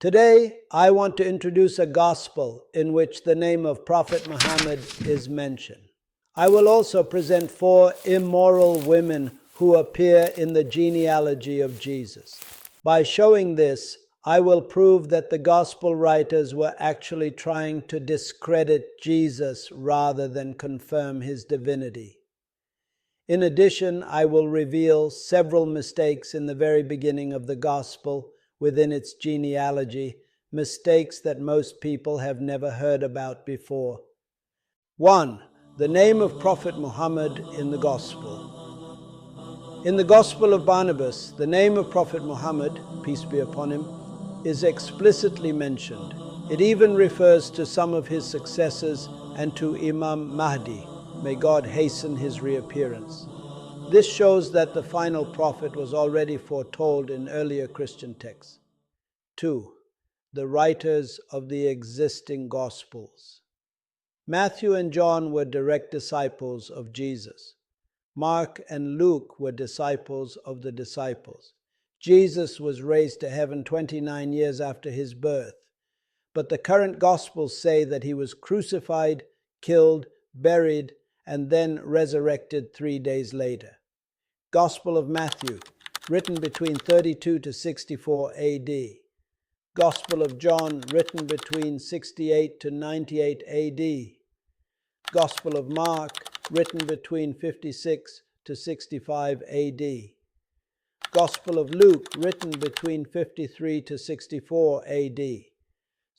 Today, I want to introduce a gospel in which the name of Prophet Muhammad is mentioned. I will also present 4 immoral women who appear in the genealogy of Jesus. By showing this, I will prove that the gospel writers were actually trying to discredit Jesus rather than confirm his divinity. In addition, I will reveal several mistakes in the very beginning of the gospel within its genealogy, mistakes that most people have never heard about before. 1. The name of Prophet Muhammad in the gospel. In the Gospel of Barnabas, the name of Prophet Muhammad, peace be upon him, is explicitly mentioned. It even refers to some of his successors and to Imam Mahdi. May God hasten his reappearance. This shows that the final prophet was already foretold in earlier Christian texts. 2. The writers of the existing Gospels. Matthew and John were direct disciples of Jesus. Mark and Luke were disciples of the disciples. Jesus was raised to heaven 29 years after his birth, but the current Gospels say that he was crucified, killed, buried, and then resurrected 3 days later. Gospel of Matthew, written between 32 to 64 AD. Gospel of John, written between 68 to 98 AD. Gospel of Mark, written between 56 to 65 AD. Gospel of Luke, written between 53 to 64 AD.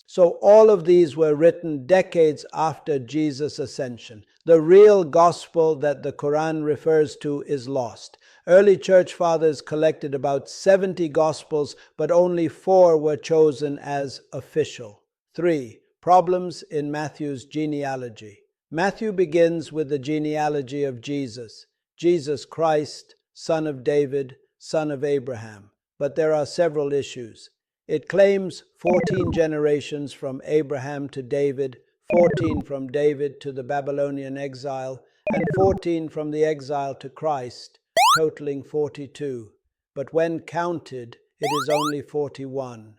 So all of these were written decades after Jesus' ascension. The real gospel that the Quran refers to is lost. Early church fathers collected about 70 gospels, but only 4 were chosen as official. 3. Problems in Matthew's genealogy. Matthew begins with the genealogy of Jesus, Jesus Christ, son of David, son of Abraham. But there are several issues. It claims 14 generations from Abraham to David, 14 from David to the Babylonian exile, and 14 from the exile to Christ, totaling 42. But when counted, it is only 41.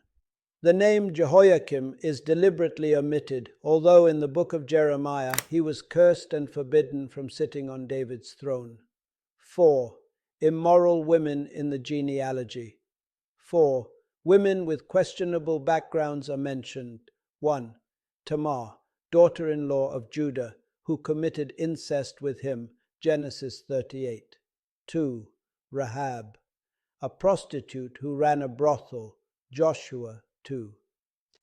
The name Jehoiakim is deliberately omitted, although in the book of Jeremiah he was cursed and forbidden from sitting on David's throne. 4. Immoral women in the genealogy. 4. Women with questionable backgrounds are mentioned. 1. Tamar, daughter-in-law of Judah, who committed incest with him, Genesis 38. 2. Rahab, a prostitute who ran a brothel, Joshua 2.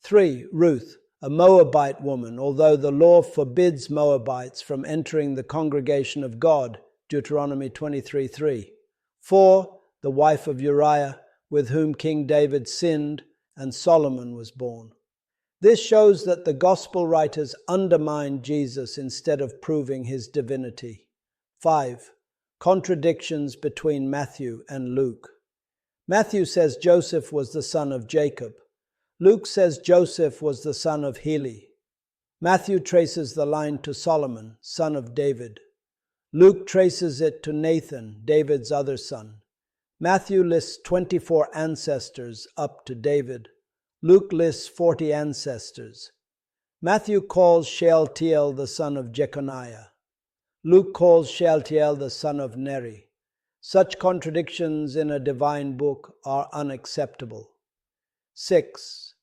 3. Ruth, a Moabite woman, although the law forbids Moabites from entering the congregation of God, Deuteronomy 23:3. 4. The wife of Uriah, with whom King David sinned, and Solomon was born. This shows that the gospel writers undermined Jesus instead of proving his divinity. 5. Contradictions between Matthew and Luke. Matthew says Joseph was the son of Jacob. Luke says Joseph was the son of Heli. Matthew traces the line to Solomon, son of David. Luke traces it to Nathan, David's other son. Matthew lists 24 ancestors up to David. Luke lists 40 ancestors. Matthew calls Shealtiel the son of Jeconiah. Luke calls Shealtiel the son of Neri. Such contradictions in a divine book are unacceptable. 6.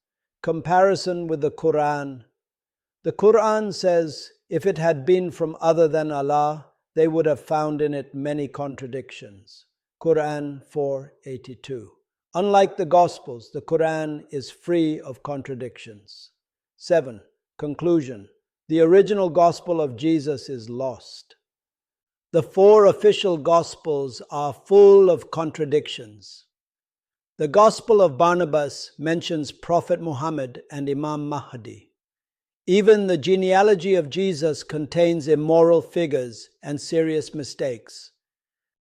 Comparison with the Quran. The Quran says, if it had been from other than Allah, they would have found in it many contradictions. Quran 4:82. Unlike the Gospels, the Quran is free of contradictions. 7. Conclusion. The original Gospel of Jesus is lost. The 4 official Gospels are full of contradictions. The Gospel of Barnabas mentions Prophet Muhammad and Imam Mahdi. Even the genealogy of Jesus contains immoral figures and serious mistakes.